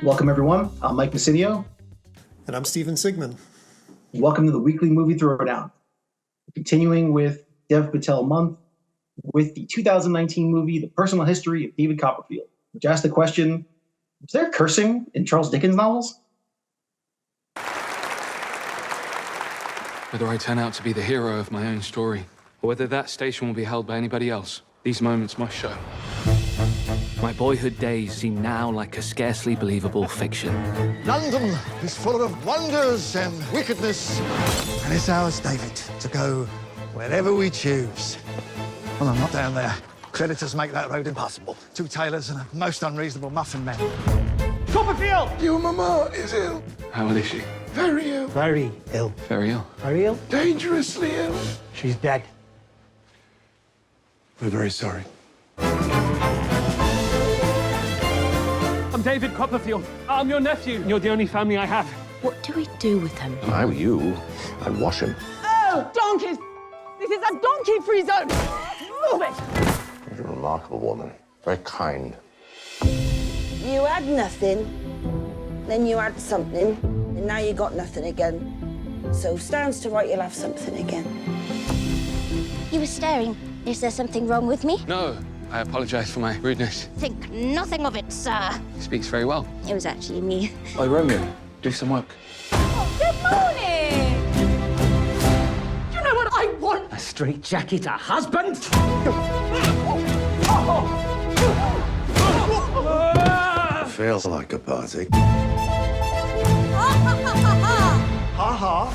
Welcome, everyone. I'm Mike Massinio. And I'm Steven Sigmund. Welcome to the weekly movie throwdown. Continuing with Dev Patel month with the 2019 movie, The Personal History of David Copperfield, which asked the question, was there cursing in Charles Dickens novels? Whether I turn out to be the hero of my own story, or whether that station will be held by anybody else, these moments must show. My boyhood days seem now like a scarcely believable fiction. London is full of wonders and wickedness. And it's ours, David, to go wherever we choose. Well, I'm not down there. Creditors make that road impossible. 2 tailors and a most unreasonable muffin man. Copperfield! Your mama is ill. How old is she? Very ill. Very ill. Very ill. Very ill? Dangerously ill. She's dead. We're very sorry. I'm David Copperfield. I'm your nephew. You're the only family I have. What do we do with him? If I were you, I'd wash him. Oh, donkeys! This is a donkey-free zone! Move it! You're a remarkable woman. Very kind. You had nothing, then you had something, and now you got nothing again. So stands to right you'll have something again. You were staring. Is there something wrong with me? No, I apologize for my rudeness. Think nothing of it, sir. He speaks very well. It was actually me. Hey, Romeo, do some work. Oh, good morning! You know what I want? A straitjacket, a husband? Feels like a party. Ha-ha.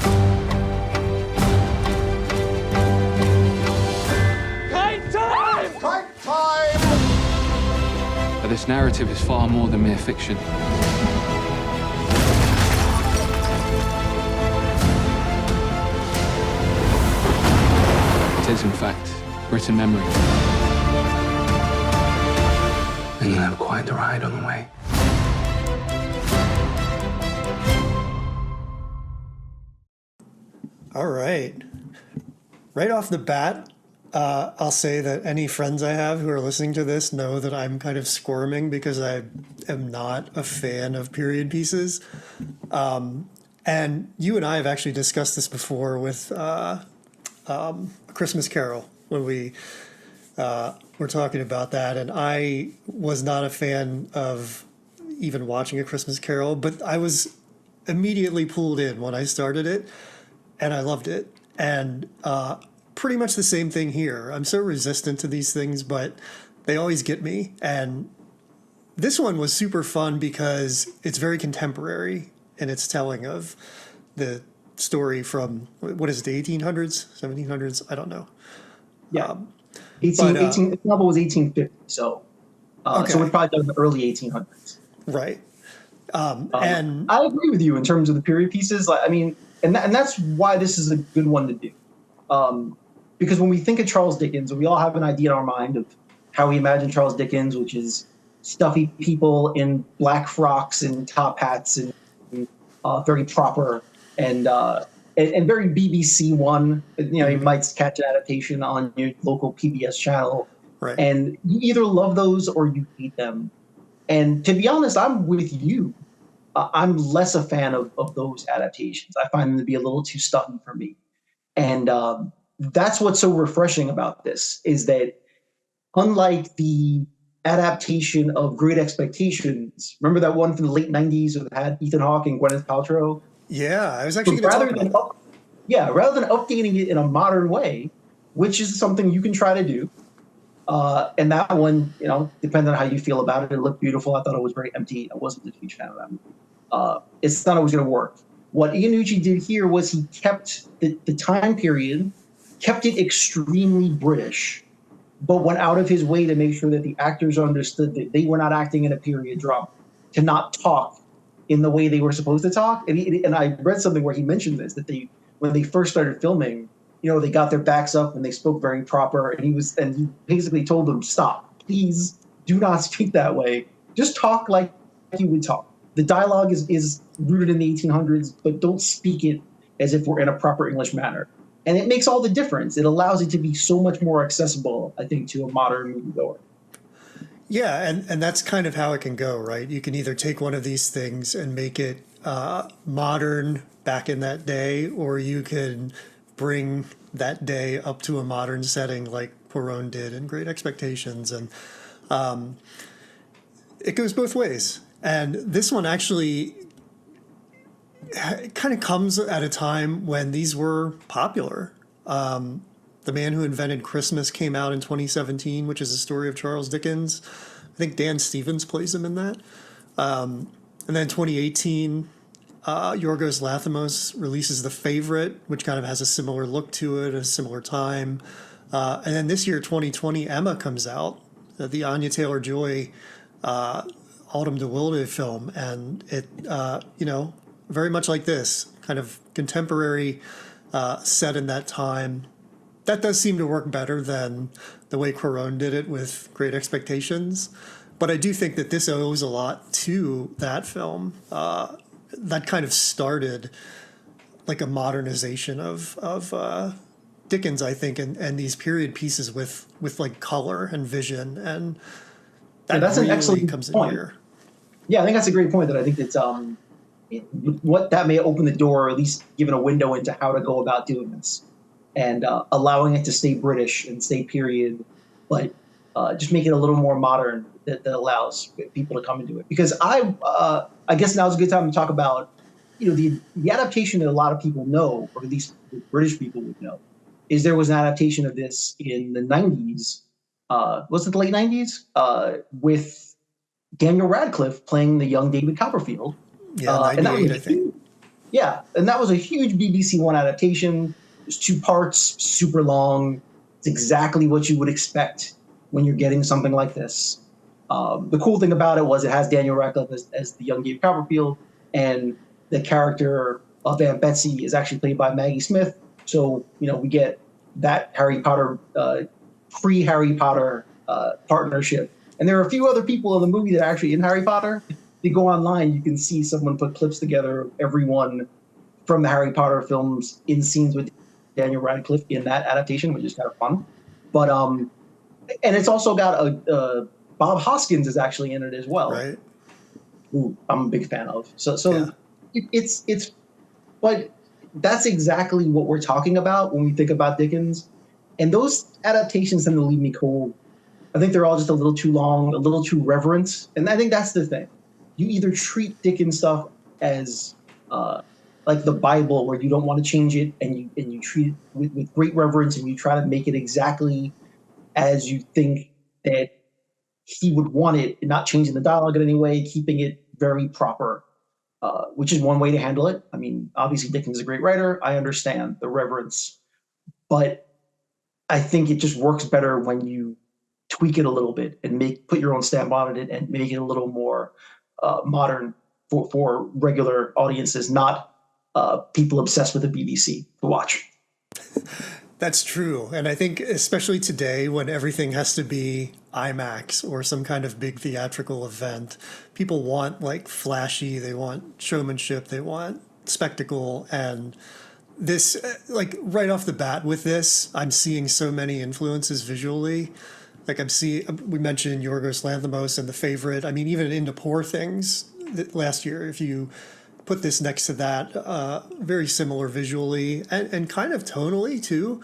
Kite time! Kite time! But this narrative is far more than mere fiction. It is, in fact, written memory. And you'll have quite the ride on the way. All right. Right off the bat, I'll say that any friends I have who are listening to this know that I'm kind of squirming because I am not a fan of period pieces. And you and I have actually discussed this before with A Christmas Carol when we were talking about that. And I was not a fan of even watching A Christmas Carol, but I was immediately pulled in when I started it. And I loved it. And pretty much the same thing here. I'm so resistant to these things, but they always get me. And this one was super fun because it's very contemporary in its telling of the story from, what is it, the 1800s, 1700s? I don't know. Yeah. The novel was 1850, so okay. So we're probably done in the early 1800s. Right. And I agree with you in terms of the period pieces. Like, I mean, and that's why this is a good one to do. Because when we think of Charles Dickens, we all have an idea in our mind of how we imagine Charles Dickens, which is stuffy people in black frocks and top hats and very proper and very BBC One. You know, you might catch an adaptation on your local PBS channel. right. And you either love those or you hate them. And to be honest, I'm with you. I'm less a fan of those adaptations. I find them to be a little too stuffy for me. And that's what's so refreshing about this, is that unlike the adaptation of Great Expectations, remember that one from the late 90s that had Ethan Hawke and Gwyneth Paltrow? Yeah, I was actually going to talk about that. Rather than updating it in a modern way, which is something you can try to do. And that one, you know, depending on how you feel about it, it looked beautiful. I thought it was very empty. I wasn't a huge fan of that movie. It's not always going to work. What Iannucci did here was he kept the time period, kept it extremely British, but went out of his way to make sure that the actors understood that they were not acting in a period drama, to not talk in the way they were supposed to talk. And I read something where he mentioned this, that when they first started filming, you know, they got their backs up and they spoke very proper. And he basically told them, stop, please do not speak that way. Just talk like you would talk. The dialogue is rooted in the 1800s, but don't speak it as if we're in a proper English manner. And it makes all the difference. It allows it to be so much more accessible, I think, to a modern moviegoer. Yeah, and that's kind of how it can go, right? You can either take one of these things and make it modern back in that day, or you can bring that day up to a modern setting like Cuarón did in Great Expectations. And it goes both ways. And this one actually kind of comes at a time when these were popular. The Man Who Invented Christmas came out in 2017, which is a story of Charles Dickens. I think Dan Stevens plays him in that. And then 2018, Yorgos Lanthimos releases The Favorite, which kind of has a similar look to it, a similar time. And then this year, 2020, Emma comes out, the Anya Taylor-Joy Autumn de Wilde film. And it, very much like this, kind of contemporary set in that time. That does seem to work better than the way Cuarón did it with Great Expectations. But I do think that this owes a lot to that film. That kind of started like a modernization of Dickens, I think, and these period pieces with like color and vision. And that's really an excellent comes point. in here. Yeah, I think that's a great point. That I think that's what that may open the door, or at least given a window into how to go about doing this, and allowing it to stay British and stay period, but just make it a little more modern that allows people to come into it. Because I guess now's a good time to talk about, the adaptation that a lot of people know, or at least British people would know, is there was an adaptation of this in the 90s. Was it the late 90s? With Daniel Radcliffe playing the young David Copperfield. Yeah, 98, I think. Yeah, and that was a huge BBC One adaptation. There's 2 parts, super long. It's exactly what you would expect when you're getting something like this. The cool thing about it was it has Daniel Radcliffe as the young David Copperfield, and the character of Aunt Betsy is actually played by Maggie Smith. So, we get that Harry Potter, pre-Harry Potter partnership. And there are a few other people in the movie that are actually in Harry Potter. If you go online, you can see someone put clips together of everyone from the Harry Potter films in scenes with Daniel Radcliffe in that adaptation, which is kind of fun. But and it's also got Bob Hoskins is actually in it as well, Right. who I'm a big fan of. So Yeah. it's but that's exactly what we're talking about when we think about Dickens. And those adaptations tend to leave me cold. I think they're all just a little too long, a little too reverent. And I think that's the thing. You either treat Dickens stuff as like the Bible, where you don't want to change it, and you treat it with great reverence, and you try to make it exactly as you think that he would want it, and not changing the dialogue in any way, keeping it very proper, which is one way to handle it. I mean, obviously Dickens is a great writer. I understand the reverence, but I think it just works better when you tweak it a little bit and put your own stamp on it and make it a little more modern for regular audiences, not people obsessed with the BBC to watch. That's true. And I think especially today, when everything has to be IMAX or some kind of big theatrical event, people want like flashy, they want showmanship, they want spectacle. And this, like right off the bat with this, I'm seeing so many influences visually. Like we mentioned Yorgos Lanthimos and The Favorite. I mean, even Into Poor Things last year, if you put this next to that, very similar visually and kind of tonally too.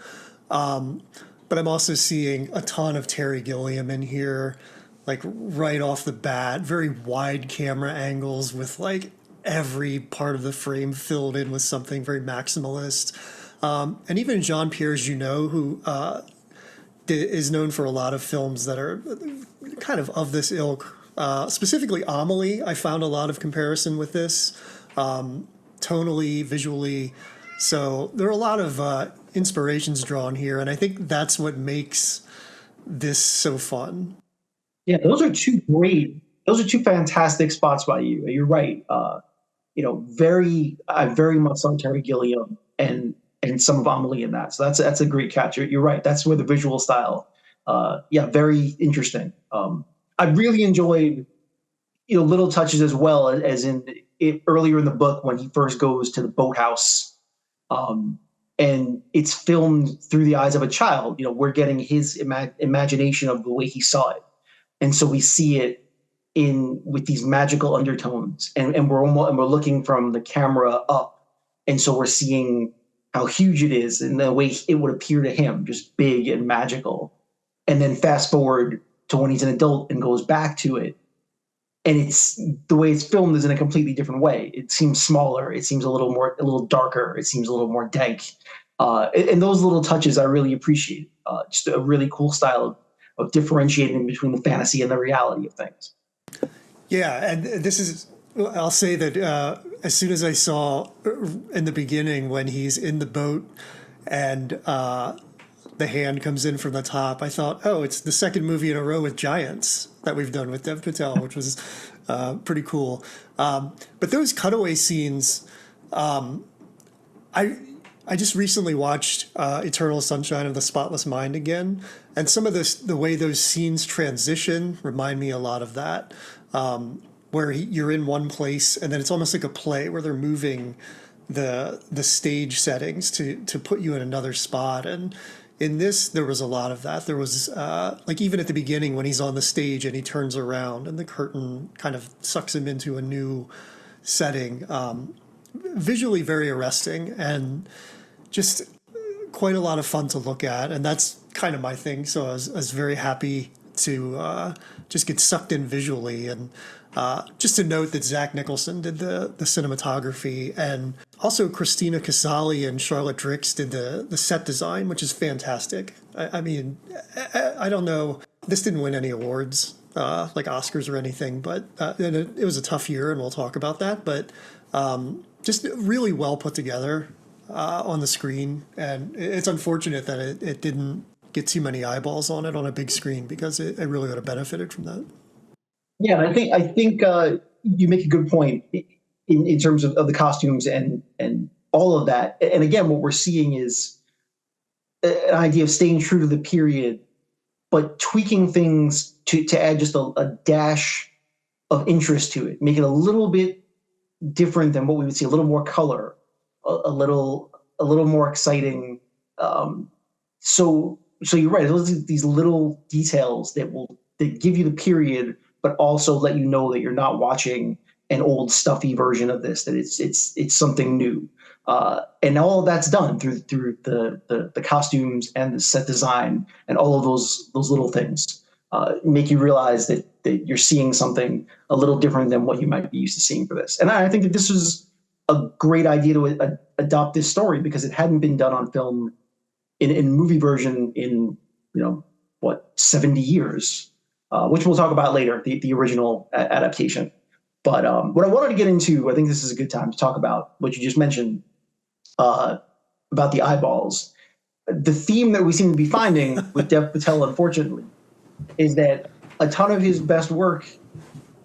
But I'm also seeing a ton of Terry Gilliam in here, like right off the bat, very wide camera angles with like every part of the frame filled in with something very maximalist. And even Jean-Pierre Junot, who is known for a lot of films that are kind of this ilk. Specifically Amelie, I found a lot of comparison with this, tonally, visually. So there are a lot of inspirations drawn here, and I think that's what makes this so fun. Yeah, those are two fantastic spots by you. You're right. I very much saw Terry Gilliam and some of Amelie in that. So that's a great catch. You're right. That's where the visual style, very interesting. I really enjoyed, little touches as well, as in it earlier in the book when he first goes to the boathouse, and it's filmed through the eyes of a child. We're getting his imagination of the way he saw it. and so we see it in with these magical undertones, and we're looking from the camera up, and so we're seeing how huge it is and the way it would appear to him, just big and magical. And then fast forward to when he's an adult and goes back to it, and it's the way it's filmed is in a completely different way. It seems smaller. It seems a little darker. It seems a little more dank. And those little touches I really appreciate. Just a really cool style of differentiating between the fantasy and the reality of things. Yeah, and this is, I'll say that as soon as I saw in the beginning when he's in the boat and the hand comes in from the top, I thought, oh, it's the second movie in a row with giants that we've done with Dev Patel, which was pretty cool. But those cutaway scenes, I just recently watched Eternal Sunshine of the Spotless Mind again, and some of the way those scenes transition remind me a lot of that, where you're in one place and then it's almost like a play where they're moving the stage settings to put you in another spot. And in this, there was a lot of that. There was like even at the beginning when he's on the stage and he turns around and the curtain kind of sucks him into a new setting. Visually very arresting and just quite a lot of fun to look at, and that's kind of my thing. So I was very happy to just get sucked in visually, and just to note that Zach Nicholson did the cinematography, and also Christina Casali and Charlotte Drix did the set design, which is fantastic. I mean, I don't know, this didn't win any awards like Oscars or anything, but it was a tough year, and we'll talk about that, but just really well put together on the screen, and it's unfortunate that it didn't get too many eyeballs on it on a big screen, because it really would have benefited from that. Yeah, I think you make a good point in terms of the costumes and all of that. And again, what we're seeing is an idea of staying true to the period, but tweaking things to add just a dash of interest to it, make it a little bit different than what we would see, a little more color, a little more exciting. So you're right. Those are these little details that give you the period, but also let you know that you're not watching an old stuffy version of this, that it's something new. And all of that's done through the costumes and the set design and all of those little things make you realize that you're seeing something a little different than what you might be used to seeing for this. And I think that this was a great idea to adopt this story, because it hadn't been done on film in movie version in 70 years, which we'll talk about later, the original adaptation. But what I wanted to get into, I think this is a good time to talk about what you just mentioned about the eyeballs. The theme that we seem to be finding with Dev Patel, unfortunately, is that a ton of his best work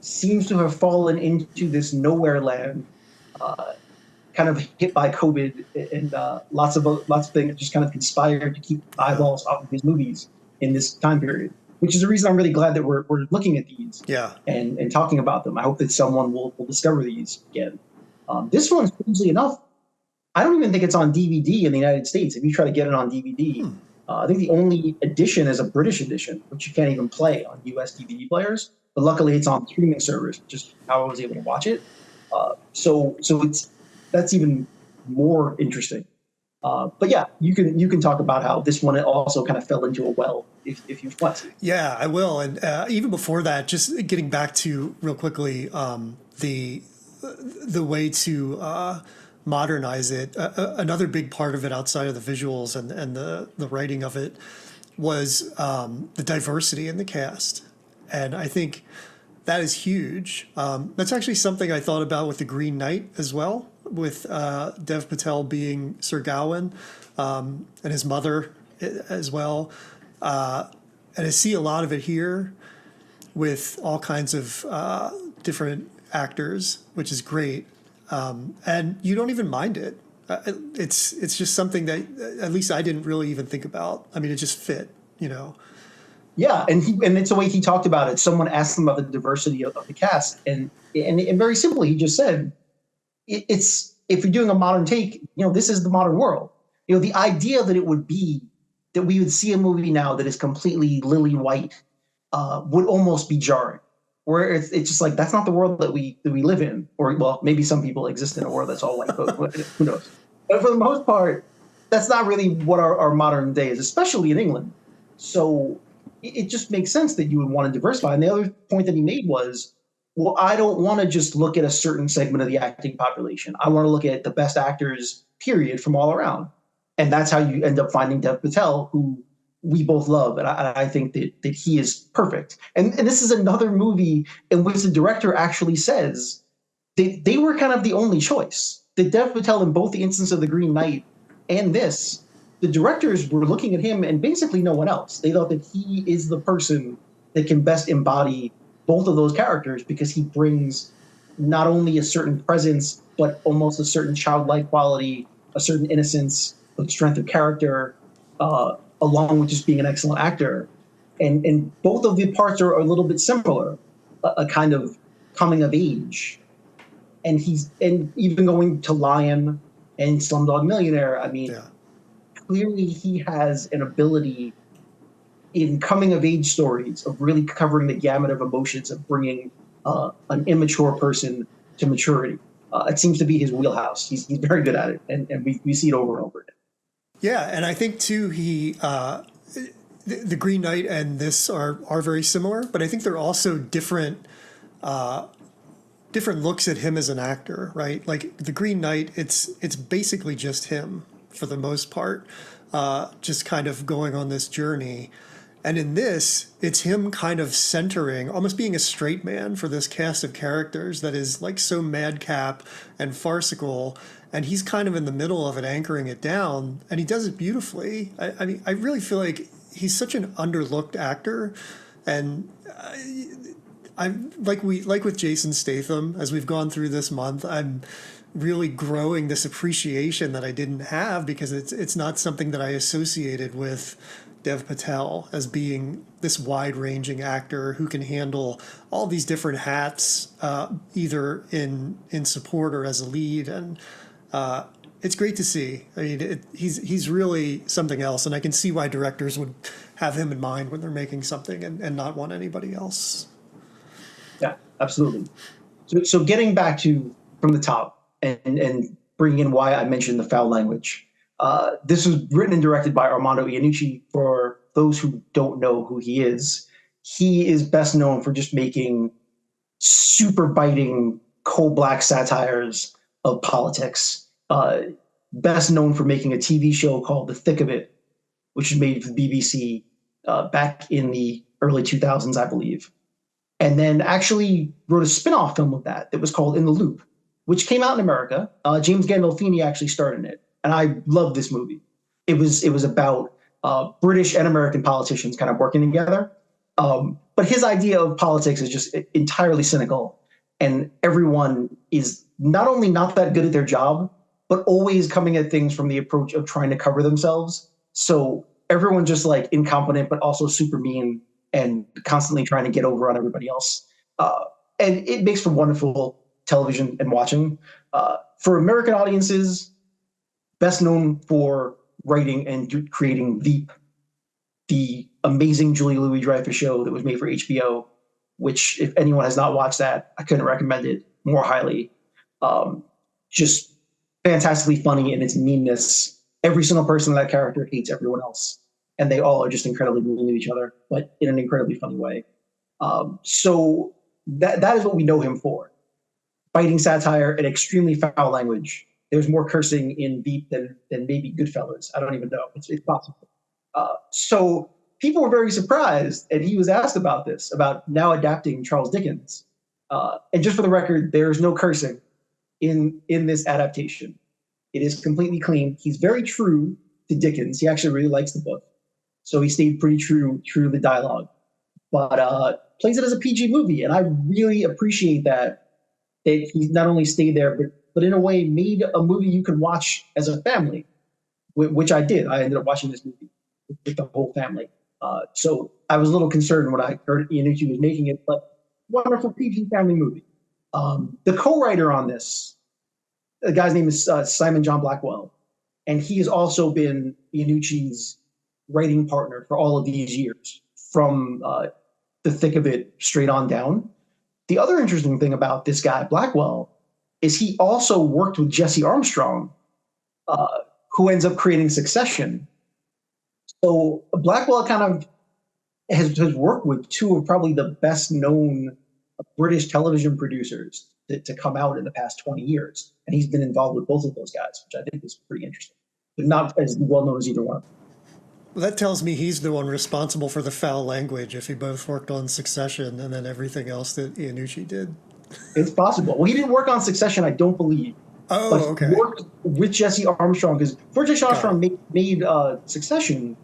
seems to have fallen into this nowhere land, kind of hit by COVID, and lots of things just kind of conspired to keep eyeballs off of his movies in this time period, which is the reason I'm really glad that we're looking at these and talking about them. I hope that someone will discover these again. This one, strangely enough, I don't even think it's on DVD in the United States. If you try to get it on DVD, I think the only edition is a British edition, which you can't even play on US DVD players. But luckily, it's on streaming servers, which is how I was able to watch it. So that's even more interesting. But yeah, you can talk about how this one also kind of fell into a well, if you want to. Yeah, I will. And even before that, just getting back to real quickly the way to modernize it. Another big part of it, outside of the visuals and the writing of it, was the diversity in the cast. And I think that is huge. That's actually something I thought about with The Green Knight as well, with Dev Patel being Sir Gawain, and his mother as well. And I see a lot of it here with all kinds of different actors, which is great. And you don't even mind it. It's just something that at least I didn't really even think about. I mean, it just fit, Yeah, and it's the way he talked about it. Someone asked him about the diversity of the cast, and very simply, he just said, "It's if you're doing a modern take, this is the modern world. The idea that it would be that we would see a movie now that is completely lily white would almost be jarring. Where it's just like that's not the world that we live in, or well, maybe some people exist in a world that's all white, but who knows? But for the most part, that's not really what our modern day is, especially in England. So it just makes sense that you would want to diversify. And the other point that he made was, well, I don't want to just look at a certain segment of the acting population. I want to look at the best actors, period, from all around. And that's how you end up finding Dev Patel, who we both love. And I think that he is perfect. And this is another movie in which the director actually says they were kind of the only choice. That Dev Patel, in both the instance of The Green Knight and this, the directors were looking at him and basically no one else. They thought that he is the person that can best embody both of those characters because he brings not only a certain presence, but almost a certain childlike quality, a certain innocence, a strength of character, along with just being an excellent actor. And both of the parts are a little bit similar, a kind of coming of age. And even going to Lion and Slumdog Millionaire, I mean, clearly he has an ability in coming of age stories of really covering the gamut of emotions of bringing an immature person to maturity. It seems to be his wheelhouse. He's very good at it, and we see it over and over again. Yeah, and I think too the Green Knight and this are very similar, but I think they're also different looks at him as an actor, right? Like the Green Knight, it's basically just him for the most part, just kind of going on this journey. And in this, it's him kind of centering, almost being a straight man for this cast of characters that is like so madcap and farcical. And he's kind of in the middle of it, anchoring it down, and he does it beautifully. I mean, I really feel like he's such an underlooked actor, and I'm like with Jason Statham, as we've gone through this month, I'm really growing this appreciation that I didn't have because it's not something that I associated with Dev Patel as being this wide-ranging actor who can handle all these different hats, either in support or as a lead, and it's great to see. I mean, he's really something else, and I can see why directors would have him in mind when they're making something and not want anybody else. Yeah, absolutely. So getting back to from the top and bringing in why I mentioned the foul language. This was written and directed by Armando Iannucci. For those who don't know who he is best known for just making super biting, cold black satires of politics. Best known for making a TV show called The Thick of It, which was made for the BBC back in the early 2000s, I believe. And then actually wrote a spin-off film of that was called In the Loop, which came out in America. James Gandolfini actually starred in it. And I love this movie. It was about British and American politicians kind of working together. But his idea of politics is just entirely cynical. And everyone is not only not that good at their job, but always coming at things from the approach of trying to cover themselves. So everyone's just like incompetent, but also super mean and constantly trying to get over on everybody else. And it makes for wonderful television and watching. For American audiences, best known for writing and creating Veep, the amazing Julia Louis-Dreyfus show that was made for HBO, which if anyone has not watched that, I couldn't recommend it more highly. Just fantastically funny in its meanness. Every single person in that character hates everyone else, and they all are just incredibly mean to each other, but in an incredibly funny way. So that is what we know him for. Biting satire and extremely foul language. There's more cursing in Veep than maybe Goodfellas. I don't even know. It's possible. So people were very surprised, and he was asked about this, about now adapting Charles Dickens. And just for the record, there is no cursing in this adaptation. It is completely clean. He's very true to Dickens. He actually really likes the book. So he stayed pretty true to the dialogue. But plays it as a PG movie, and I really appreciate that he not only stayed there, but in a way made a movie you can watch as a family, which I did. I ended up watching this movie with the whole family. So I was a little concerned when I heard Iannucci was making it, but wonderful PG family movie. The co-writer on this, the guy's name is Simon John Blackwell, and he has also been Iannucci's writing partner for all of these years, from the thick of it straight on down. The other interesting thing about this guy, Blackwell, is he also worked with Jesse Armstrong, who ends up creating Succession. So Blackwell kind of has worked with two of probably the best known British television producers to come out in the past 20 years. And he's been involved with both of those guys, which I think is pretty interesting, but not as well known as either one. Well, that tells me he's the one responsible for the foul language if he both worked on Succession and then everything else that Iannucci did. It's possible. Well, he didn't work on Succession, I don't believe. Oh, but okay. He worked with Jesse Armstrong, because before Jesse Armstrong made Succession,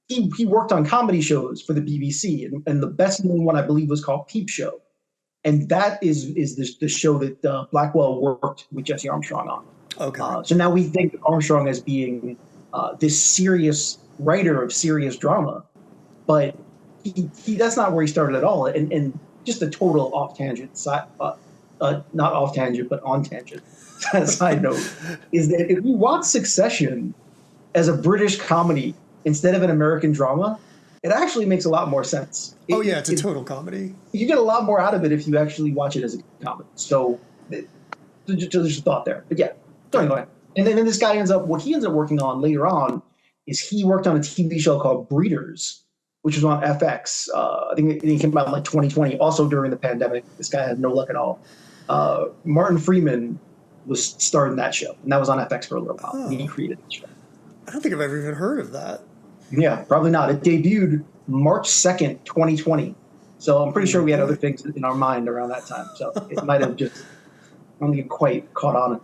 he worked on comedy shows for the BBC, and the best known one, I believe, was called Peep Show. And that is the show that Blackwell worked with Jesse Armstrong on. Okay. So now we think of Armstrong as being this serious writer of serious drama, but he that's not where he started at all. And just a total off tangent, not off tangent, but on tangent side note is that if you watch Succession as a British comedy instead of an American drama, it actually makes a lot more sense. It's a total comedy. You get a lot more out of it if you actually watch it as a comedy. So just a thought there. But yeah, sorry, go ahead. And then this guy what he ends up working on later on is he worked on a TV show called Breeders, which was on FX. I think it came out in like 2020, also during the pandemic. This guy had no luck at all. Martin Freeman was starred in that show, and that was on FX for a little while. Oh. He created the show. I don't think I've ever even heard of that. Yeah, probably not. It debuted March 2nd, 2020. So I'm pretty sure we had other things in our mind around that time. So it might have just only quite caught on.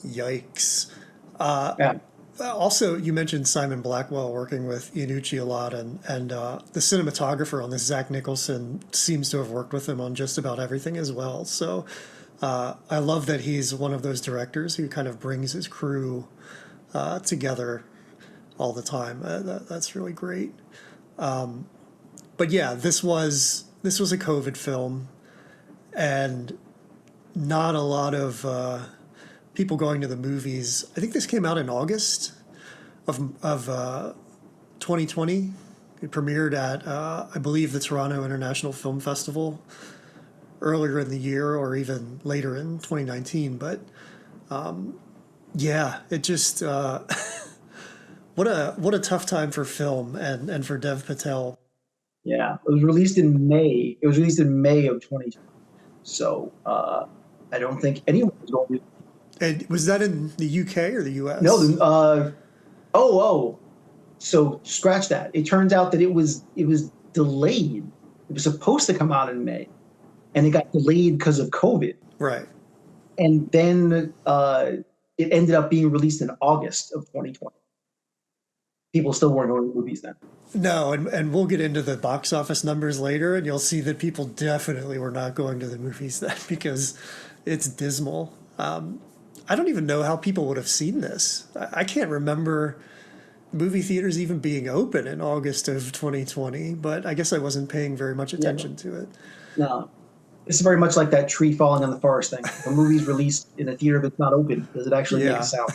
Yikes. Yeah. Also, you mentioned Simon Blackwell working with Iannucci a lot, and the cinematographer on this, Zach Nicholson, seems to have worked with him on just about everything as well. So I love that he's one of those directors who kind of brings his crew together all the time. That's really great. But yeah, this was a COVID film, and not a lot of people going to the movies. I think this came out in August of 2020. It premiered at I believe the Toronto International Film Festival earlier in the year, or even later in 2019. But yeah, it just what a tough time for film and for Dev Patel. Yeah, it was released in May. It was released in May of 2020. So I don't think anyone was going to. And was that in the UK or the US? No. So scratch that. It turns out that it was delayed. It was supposed to come out in May, and it got delayed because of COVID. Right. And then it ended up being released in August of 2020. People still weren't going to movies then. No, and we'll get into the box office numbers later, and you'll see that people definitely were not going to the movies then because it's dismal. I don't even know how people would have seen this. I can't remember movie theaters even being open in August of 2020, but I guess I wasn't paying very much attention to it. No. It's very much like that tree falling on the forest thing. If a movie's released in a theater that's not open, does it actually make a sound?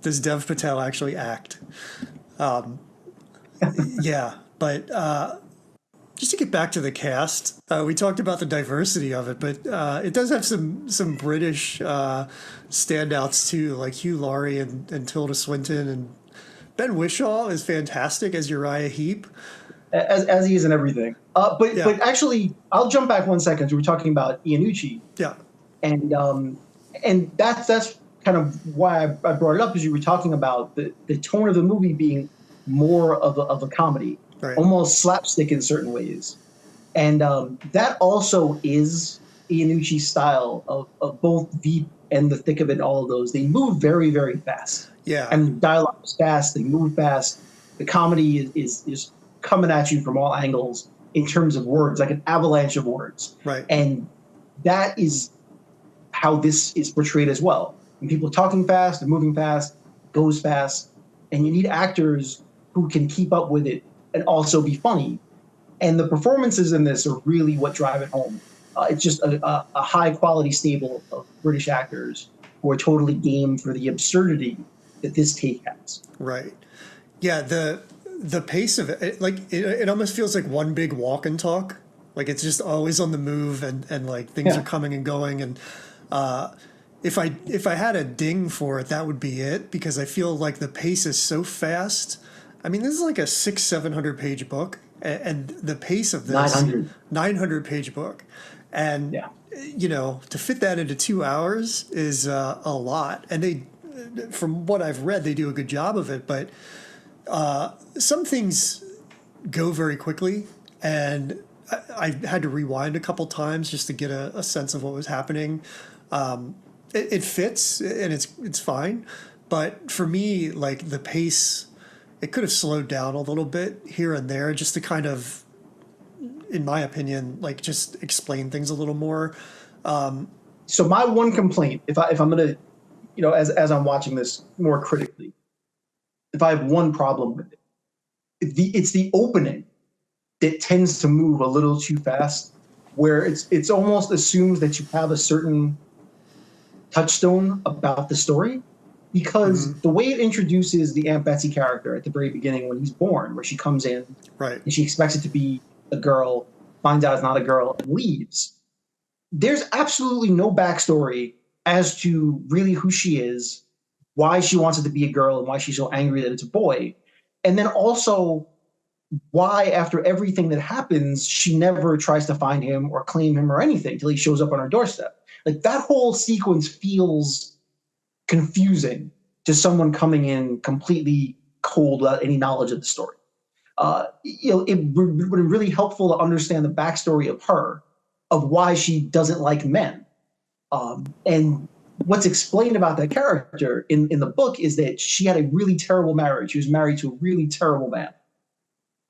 Does Dev Patel actually act? Yeah, but just to get back to the cast, we talked about the diversity of it, but it does have some British standouts too, like Hugh Laurie and Tilda Swinton, and Ben Whishaw is fantastic as Uriah Heep. As he is in everything. But actually, I'll jump back 1 second. We were talking about Iannucci. Yeah. And that's kind of why I brought it up, is you were talking about the tone of the movie being more of a comedy, right, almost slapstick in certain ways. And that also is Iannucci's style of both Veep and The Thick of It, all of those. They move very, very fast. Yeah. And dialogue is fast, they move fast. The comedy is coming at you from all angles in terms of words, like an avalanche of words. Right. And that is how this is portrayed as well. When people are talking fast and moving fast, goes fast, and you need actors who can keep up with it and also be funny. And the performances in this are really what drive it home. It's just a high quality stable of British actors who are totally game for the absurdity that this take has. Right. Yeah, the pace of it, it almost feels like one big walk and talk. Like it's just always on the move, and like things are coming and going. And if I had a ding for it, that would be it, because I feel like the pace is so fast. I mean, this is like a 700 page book, and the pace of this 900 page book, and you know, to fit that into 2 hours is a lot. And they, from what I've read, they do a good job of it, but some things go very quickly, and I had to rewind a couple times just to get a sense of what was happening. It fits and it's fine, but for me, like the pace, it could have slowed down a little bit here and there just to kind of, in my opinion, like just explain things a little more. So my one complaint, if I'm gonna, you know, as I'm watching this more critically, if I have one problem with it, it's the opening that tends to move a little too fast, where it's almost assumes that you have a certain touchstone about the story, because the way it introduces the Aunt Betsy character at the very beginning when he's born, where she comes in, and she expects it to be a girl, finds out it's not a girl, and leaves. There's absolutely no backstory as to really who she is, why she wants it to be a girl, and why she's so angry that it's a boy. And then also why, after everything that happens, she never tries to find him or claim him or anything till he shows up on her doorstep. Like, that whole sequence feels confusing to someone coming in completely cold without any knowledge of the story. You know, it would be really helpful to understand the backstory of her, of why she doesn't like men. And what's explained about that character in the book is that she had a really terrible marriage. She was married to a really terrible man.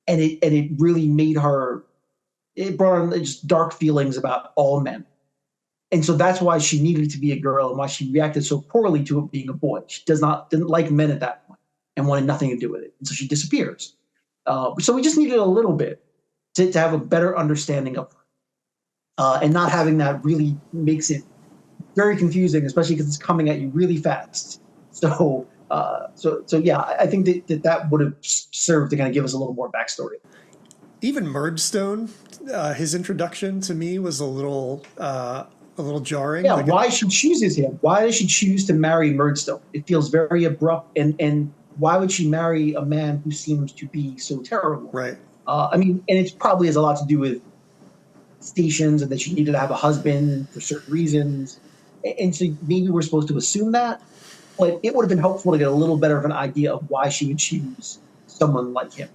And it really made her, it brought on just dark feelings about all men. And so that's why she needed to be a girl, and why she reacted so poorly to it being a boy. She didn't like men at that point and wanted nothing to do with it. And so she disappears. So we just needed a little bit to have a better understanding of her. And not having that really makes it very confusing, especially because it's coming at you really fast. So yeah, I think that would have served to kind of give us a little more backstory. Even Murdstone, his introduction to me was a little jarring. Yeah, why she chooses him? Why does she choose to marry Murdstone? It feels very abrupt, and why would she marry a man who seems to be so terrible? Right. I mean, and it probably has a lot to do with stations, and that she needed to have a husband for certain reasons. And so maybe we're supposed to assume that, but it would have been helpful to get a little better of an idea of why she would choose someone like him.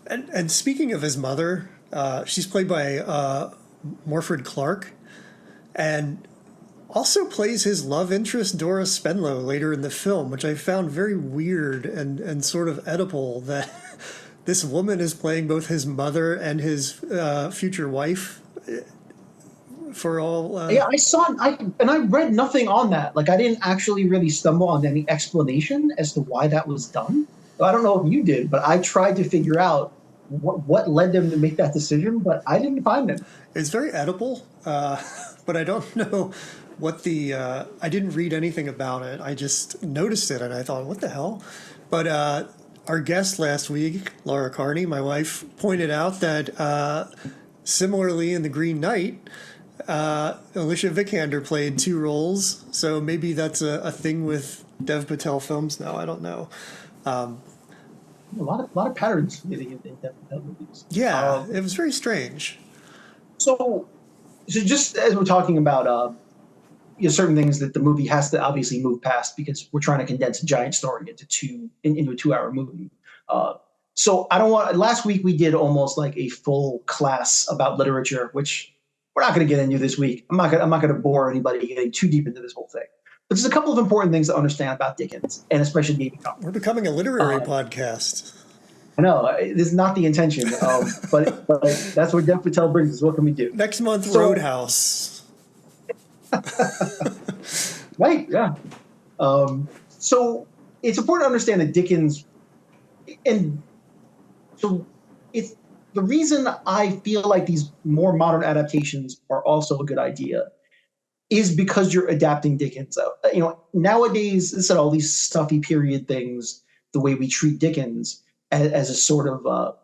And speaking of his mother, she's played by Morford Clark, and also plays his love interest Dora Spenlow later in the film, which I found very weird and sort of Oedipal that this woman is playing both his mother and his future wife. For all yeah, I read nothing on that. Like, I didn't actually really stumble on any explanation as to why that was done. So I don't know if you did, but I tried to figure out what led them to make that decision, but I didn't find it. It's very Oedipal, but I don't know what the I didn't read anything about it. I just noticed it and I thought, what the hell? But our guest last week, Laura Carney, my wife, pointed out that similarly in The Green Knight, Alicia Vikander played two roles, so maybe that's a thing with Dev Patel films now. I don't know. A lot of patterns in Dev Patel movies. Yeah, it was very strange. So just as we're talking about certain things that the movie has to obviously move past, because we're trying to condense a giant story into a 2-hour movie. So I don't want. Last week we did almost like a full class about literature, which we're not going to get into this week. I'm not going to bore anybody getting too deep into this whole thing. But there's a couple of important things to understand about Dickens, and especially David Copperfield. We're becoming a literary podcast. I know, this is not the intention, but that's what Dev Patel brings us. What can we do? Next month, Roadhouse. Right, yeah. So it's important to understand that Dickens, and so it's the reason I feel like these more modern adaptations are also a good idea is because you're adapting Dickens. Nowadays, instead of all these stuffy period things, the way we treat Dickens, as a sort of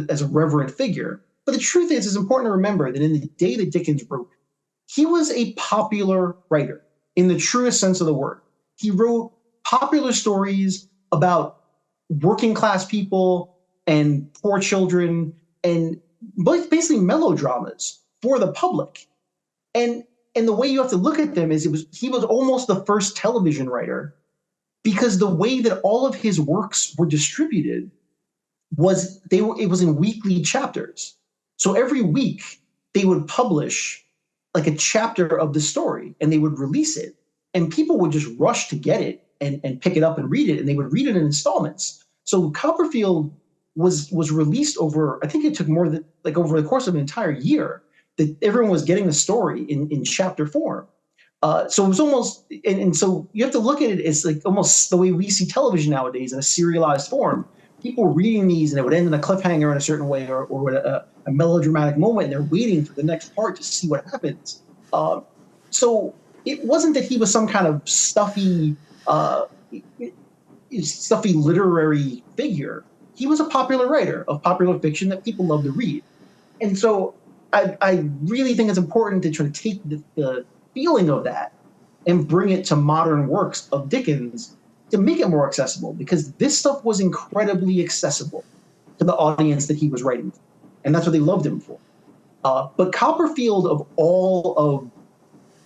as a reverent figure. But the truth is, it's important to remember that in the day that Dickens wrote, he was a popular writer in the truest sense of the word. He wrote popular stories about working class people and poor children and basically melodramas for the public. And the way you have to look at them is he was almost the first television writer, because the way that all of his works were distributed was it was in weekly chapters. So every week they would publish like a chapter of the story and they would release it, and people would just rush to get it and pick it up and read it, and they would read it in installments. So Copperfield was released over, I think it took more than like over the course of an entire year, that everyone was getting the story in chapter form. So it was almost, and so you have to look at it as like almost the way we see television nowadays in a serialized form. People reading these, and it would end in a cliffhanger in a certain way, or a melodramatic moment, and they're waiting for the next part to see what happens. So it wasn't that he was some kind of stuffy literary figure. He was a popular writer of popular fiction that people love to read. And so I really think it's important to try to take the feeling of that and bring it to modern works of Dickens to make it more accessible, because this stuff was incredibly accessible to the audience that he was writing for, and that's what they loved him for. But Copperfield, of all of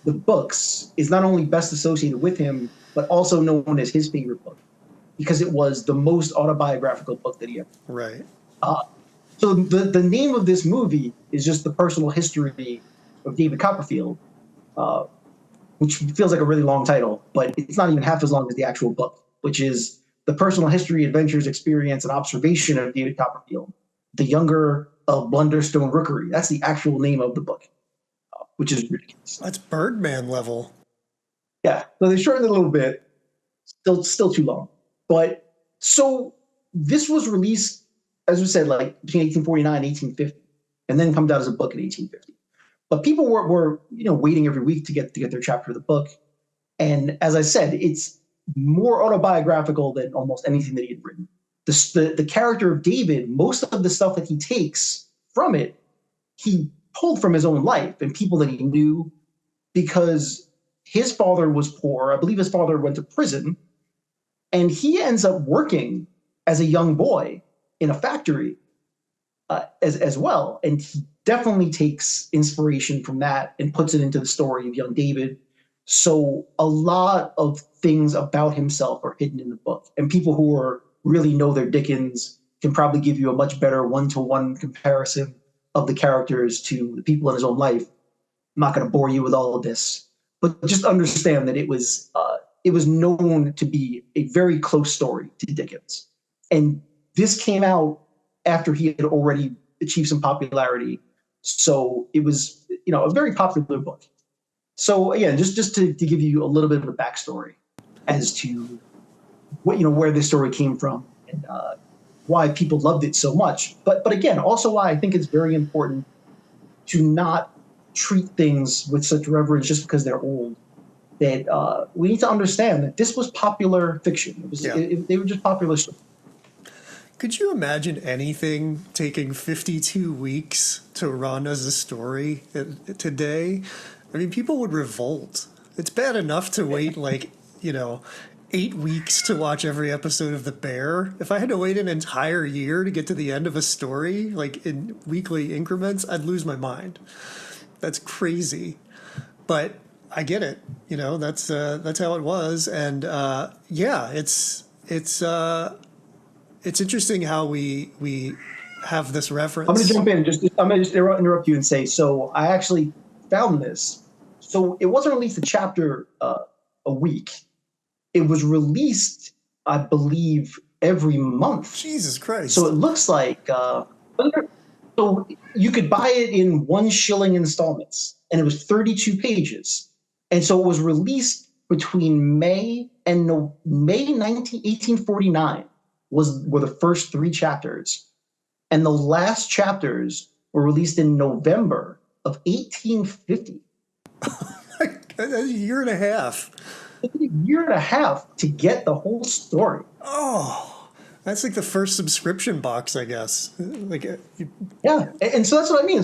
the books, is not only best associated with him, but also known as his favorite book, because it was the most autobiographical book that he ever wrote. Right. So the name of this movie is just the personal history of David Copperfield, which feels like a really long title, but it's not even half as long as the actual book, which is The Personal History, Adventures, Experience, and Observation of David Copperfield, the Younger of Blunderstone Rookery. That's the actual name of the book, which is ridiculous. That's Birdman level. Yeah, so they shortened it a little bit. Still too long. But so this was released, as we said, like between 1849 and 1850, and then comes out as a book in 1850. But people were waiting every week to get their chapter of the book. And as I said, it's more autobiographical than almost anything that he had written. The character of David, most of the stuff that he takes from it, he pulled from his own life and people that he knew, because his father was poor. I believe his father went to prison, and he ends up working as a young boy in a factory as well. And he definitely takes inspiration from that and puts it into the story of young David. So a lot of things about himself are hidden in the book, and people who really know their Dickens can probably give you a much better one-to-one comparison of the characters to the people in his own life. I'm not going to bore you with all of this, but just understand that it was known to be a very close story to Dickens. And this came out after he had already achieved some popularity. So it was, a very popular book. So again, just to give you a little bit of a backstory as to where this story came from and why people loved it so much. But again, also why I think it's very important to not treat things with such reverence just because they're old. That we need to understand that this was popular fiction. They were just popular stories. Could you imagine anything taking 52 weeks to run as a story today? I mean, people would revolt. It's bad enough to wait 8 weeks to watch every episode of The Bear. If I had to wait an entire year to get to the end of a story, like in weekly increments, I'd lose my mind. That's crazy. But I get it. That's how it was. And it's interesting how we have this reference. I'm going to jump in. I'm going to just interrupt you and say, so I actually found this. So it wasn't released a chapter a week. It was released, I believe, every month. Jesus Christ. So it looks like so you could buy it in 1 shilling installments, and it was 32 pages. And so it was released between May 1849 were the first 3 chapters. And the last chapters were released in November of 1850. A year and a half. A year and a half to get the whole story. Oh, That's like the first subscription box, I guess. Yeah, and so that's what I mean.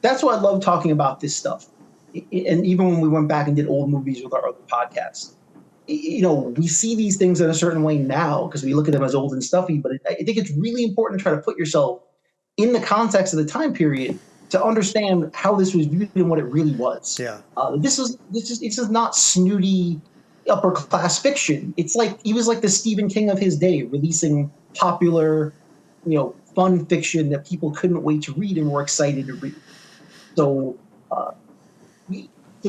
That's why I love talking about this stuff. And even when we went back and did old movies with our other podcasts, we see these things in a certain way now because we look at them as old and stuffy. But I think it's really important to try to put yourself in the context of the time period to understand how this was viewed and what it really was. Yeah. This is not snooty upper class fiction. It's like he was like the Stephen King of his day, releasing popular, fun fiction that people couldn't wait to read and were excited to read. So,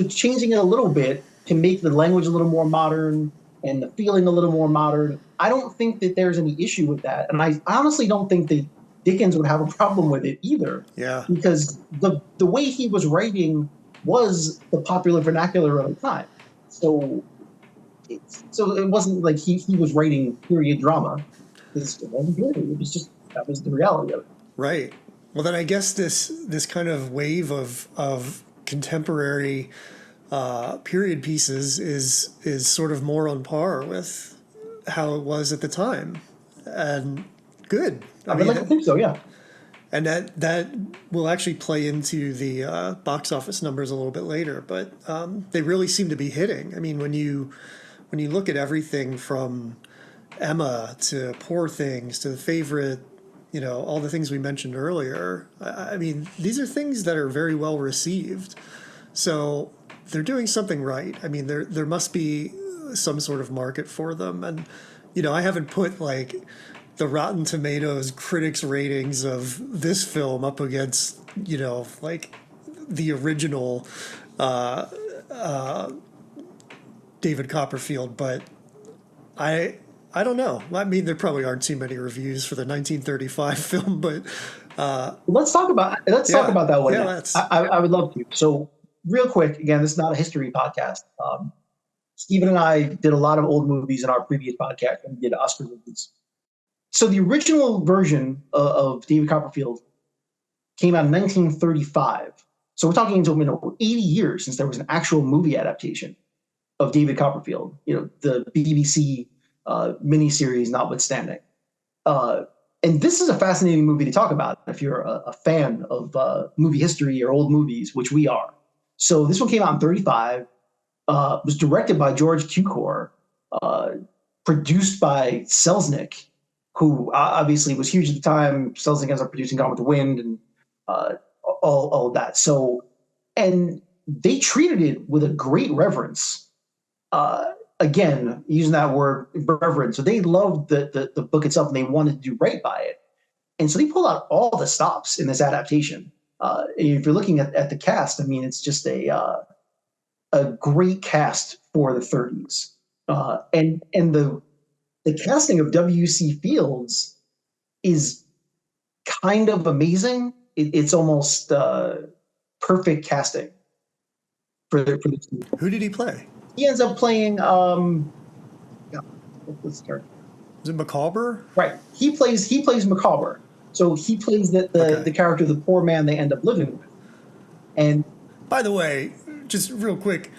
changing it a little bit to make the language a little more modern and the feeling a little more modern, I don't think that there's any issue with that. And I honestly don't think that Dickens would have a problem with it either. Yeah. Because the way he was writing was the popular vernacular of the time. So it wasn't like he was writing period drama. It wasn't period. It was just, that was the reality of it. Right. Well, then I guess this kind of wave of contemporary period pieces is sort of more on par with how it was at the time, and good. I would like to think so, yeah. And that will actually play into the box office numbers a little bit later, but they really seem to be hitting. I mean, when you look at everything from Emma to Poor Things to The Favorite, all the things we mentioned earlier, I mean, these are things that are very well received. So they're doing something right. I mean, there must be some sort of market for them. And, I haven't put like the Rotten Tomatoes critics ratings of this film up against, like the original David Copperfield, but I don't know. I mean, there probably aren't too many reviews for the 1935 film, but let's talk about that one. Yeah, I would love to. So real quick, again, this is not a history podcast. Stephen and I did a lot of old movies in our previous podcast when we did Oscar movies. So the original version of David Copperfield came out in 1935. So we're talking 80 years since there was an actual movie adaptation of David Copperfield, the BBC miniseries notwithstanding. And this is a fascinating movie to talk about if you're a fan of movie history or old movies, which we are. So this one came out in 35, was directed by George Cukor, produced by Selznick, who obviously was huge at the time. Selznick ends up producing Gone with the Wind and all of that. So, and they treated it with a great reverence. Again, using that word reverence. So they loved the book itself and they wanted to do right by it. And so they pulled out all the stops in this adaptation. If you're looking at the cast, I mean, it's just a great cast for the 30s. And the casting of W.C. Fields is kind of amazing. It's almost perfect casting for this movie. Who did he play? He ends up playing. Let's start. Is it Micawber? Right. He plays Micawber. So he plays the character, the poor man they end up living with. And by the way, just real quick,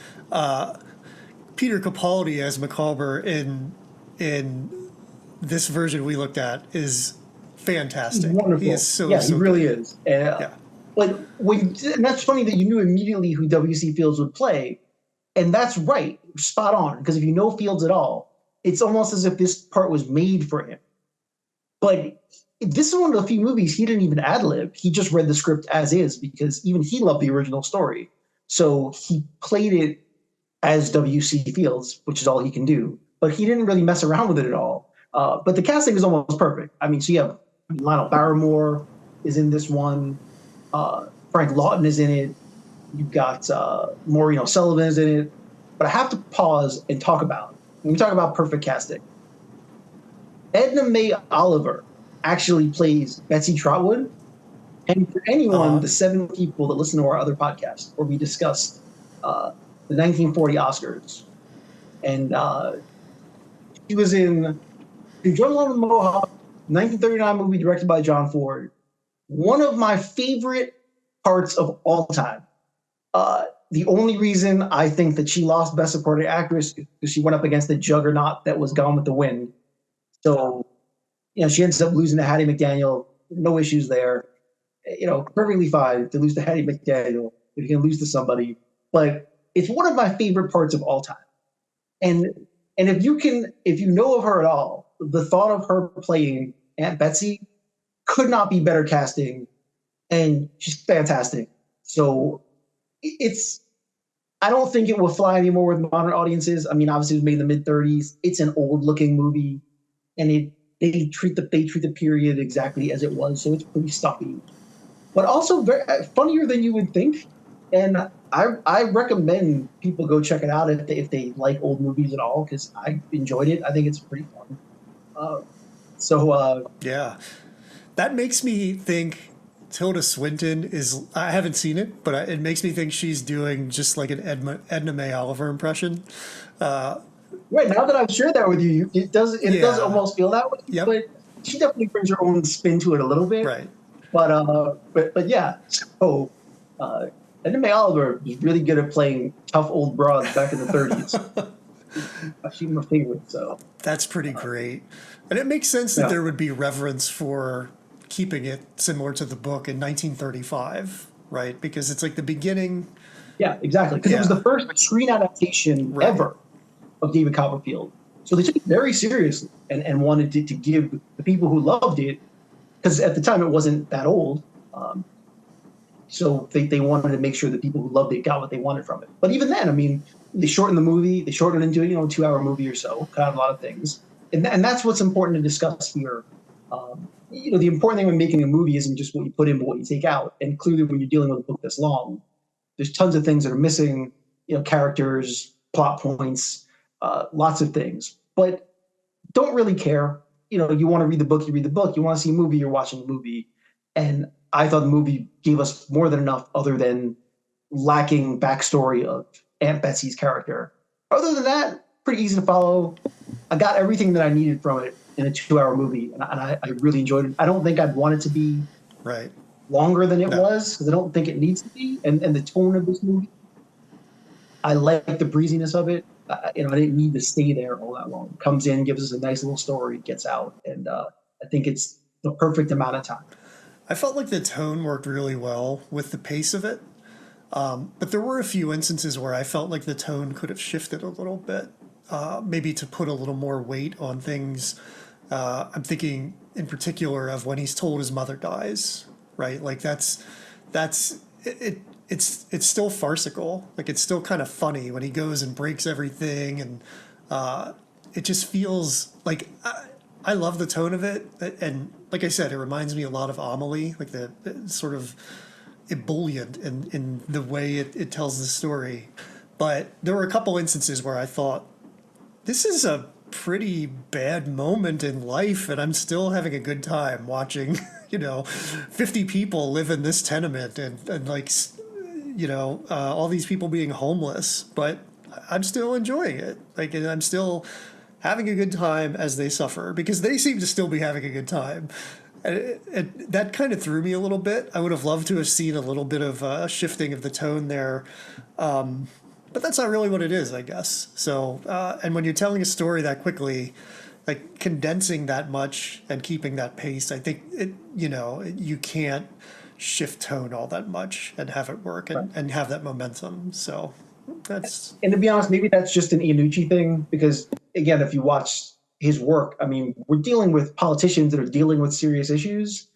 Peter Capaldi as Micawber in this version we looked at is fantastic. He's wonderful. He is so he really is. Yeah. But and that's funny that you knew immediately who W.C. Fields would play. And that's right, spot on. Because if you know Fields at all, it's almost as if this part was made for him. But this is one of the few movies he didn't even ad-lib. He just read the script as is because even he loved the original story. So he played it as W.C. Fields, which is all he can do. But he didn't really mess around with it at all. But the casting is almost perfect. I mean, so you have Lionel Barrymore is in this one. Frank Lawton is in it. You've got Maureen O'Sullivan is in it. But I have to pause and talk about, when we talk about perfect casting, Edna Mae Oliver actually plays Betsy Trotwood. And for anyone, the 7 people that listen to our other podcast, where we discussed the 1940 Oscars, and she was in Drumline on the Mohawk, 1939 movie directed by John Ford. One of my favorite parts of all time. The only reason I think that she lost Best Supporting Actress is because she went up against the juggernaut that was Gone with the Wind. So, she ends up losing to Hattie McDaniel. No issues there. Perfectly fine to lose to Hattie McDaniel if you can lose to somebody. But it's one of my favorite parts of all time. And if you know of her at all, the thought of her playing Aunt Betsy could not be better casting, and she's fantastic. So I don't think it will fly anymore with modern audiences. I mean, obviously it was made in the mid-30s. It's an old-looking movie, and they treat the period exactly as it was, so it's pretty stuffy. But also very funnier than you would think. And I recommend people go check it out if they like old movies at all, because I enjoyed it. I think it's pretty fun. Yeah. That makes me think Tilda Swinton is, I haven't seen it, but it makes me think she's doing just like an Edna May Oliver impression. Right, now that I've shared that with you, it does almost feel that way. Yep. But she definitely brings her own spin to it a little bit. Right. But yeah, so Edna May Oliver was really good at playing tough old broads back in the 30s. She's my favorite, so. That's pretty great. And it makes sense that there would be reverence for keeping it similar to the book in 1935, right? Because it's like the beginning. Yeah, exactly. Because it was the first screen adaptation ever of David Copperfield. So they took it very seriously and wanted to give the people who loved it, because at the time it wasn't that old. So they wanted to make sure that people who loved it got what they wanted from it. But even then, I mean, they shortened the movie. They shortened it into a 2-hour movie or so, cut out a lot of things. And that's what's important to discuss here. The important thing when making a movie isn't just what you put in, but what you take out. And clearly when you're dealing with a book this long, there's tons of things that are missing, characters, plot points, lots of things. But don't really care. You want to read the book, you read the book. You want to see a movie, you're watching a movie. And I thought the movie gave us more than enough other than lacking backstory of Aunt Betsy's character. Other than that, pretty easy to follow. I got everything that I needed from it in a 2-hour movie, and I really enjoyed it. I don't think I'd want it to be longer than it was, because I don't think it needs to be. And the tone of this movie, I like the breeziness of it. I didn't need to stay there all that long. Comes in, gives us a nice little story, gets out, and I think it's the perfect amount of time. I felt like the tone worked really well with the pace of it. But there were a few instances where I felt like the tone could have shifted a little bit, maybe to put a little more weight on things. I'm thinking in particular of when he's told his mother dies, right? Like it's still farcical. Like it's still kind of funny when he goes and breaks everything, and it just feels like I love the tone of it. And like I said, it reminds me a lot of Amelie, like the sort of ebullient in the way it tells the story. But there were a couple instances where I thought, this is a pretty bad moment in life, and I'm still having a good time watching, 50 people live in this tenement and like, all these people being homeless, but I'm still enjoying it. Like, and I'm still having a good time as they suffer, because they seem to still be having a good time. And that kind of threw me a little bit. I would have loved to have seen a little bit of shifting of the tone there. But that's not really what it is, I guess. So, and when you're telling a story that quickly, like condensing that much and keeping that pace, I think you can't shift tone all that much and have it work and have that momentum. So that's. And to be honest, maybe that's just an Iannucci thing, because again, if you watch his work, I mean, we're dealing with politicians that are dealing with serious issues,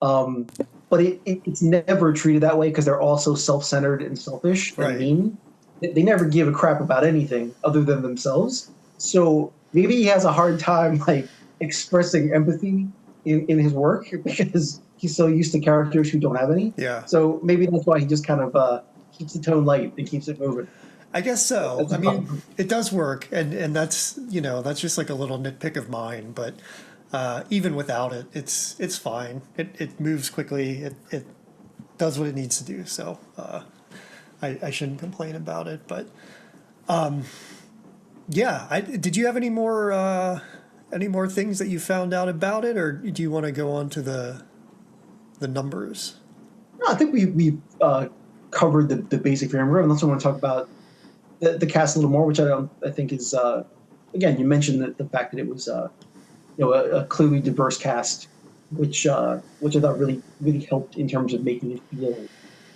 but it's never treated that way, because they're all so self-centered and selfish and mean. They never give a crap about anything other than themselves. So maybe he has a hard time like expressing empathy in his work, because he's so used to characters who don't have any. Yeah. So maybe that's why he just kind of keeps the tone light and keeps it moving. I guess so. I mean, it does work, and that's that's just like a little nitpick of mine. But even without it, it's fine. It moves quickly. It does what it needs to do. So I shouldn't complain about it. But did you have any more things that you found out about it, or do you want to go on to the numbers? No, I think we covered the basic framework. Unless I want to talk about the cast a little more, which I think is again, you mentioned the fact that it was a clearly diverse cast, which I thought really helped in terms of making it feel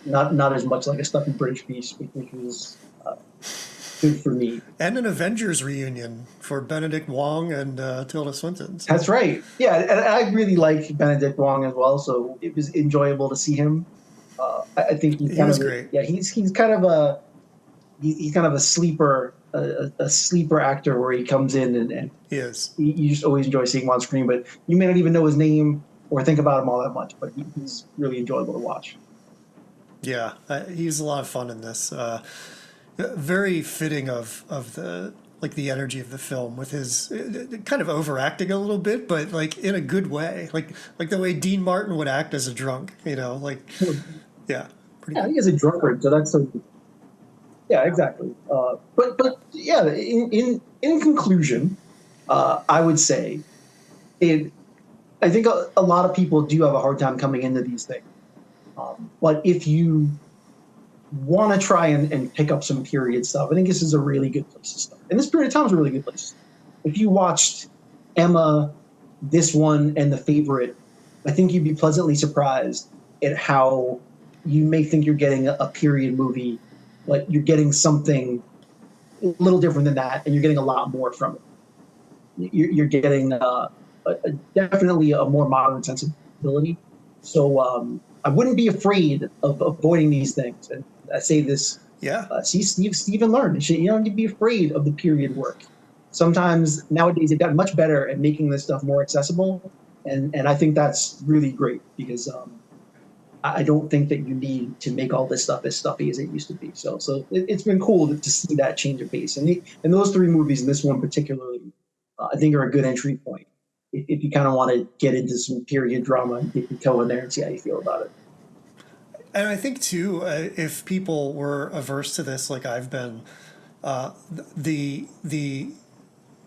not as much like a stuffy British piece, which was good for me. And an Avengers reunion for Benedict Wong and Tilda Swinton. So. That's right. Yeah, and I really like Benedict Wong as well, so it was enjoyable to see him. I think he was great. Yeah, he's kind of a sleeper. A sleeper actor where he comes in and he is. You just always enjoy seeing him on screen, but you may not even know his name or think about him all that much, but he's really enjoyable to watch. Yeah, he's a lot of fun in this. Very fitting of the energy of the film with his kind of overacting a little bit, but like in a good way, like the way Dean Martin would act as a drunk, yeah. Pretty yeah, he is a drunkard, so that's so. Yeah, exactly. But yeah, in conclusion, I would say I think a lot of people do have a hard time coming into these things. But if you want to try and pick up some period stuff, I think this is a really good place to start. And this period of time is a really good place to start. If you watched Emma, this one, and The Favorite, I think you'd be pleasantly surprised at how you may think you're getting a period movie, but you're getting something a little different than that, and you're getting a lot more from it. You're getting definitely a more modern sensibility. So I wouldn't be afraid of avoiding these things. And I say this, see Steve and learn. You don't need to be afraid of the period work. Sometimes nowadays they've gotten much better at making this stuff more accessible. And I think that's really great because I don't think that you need to make all this stuff as stuffy as it used to be. So it's been cool to see that change of pace. And those three movies, and this one particularly, I think are a good entry point if you kind of want to get into some period drama and dip your toe in there and see how you feel about it. And I think too, if people were averse to this, like I've been, the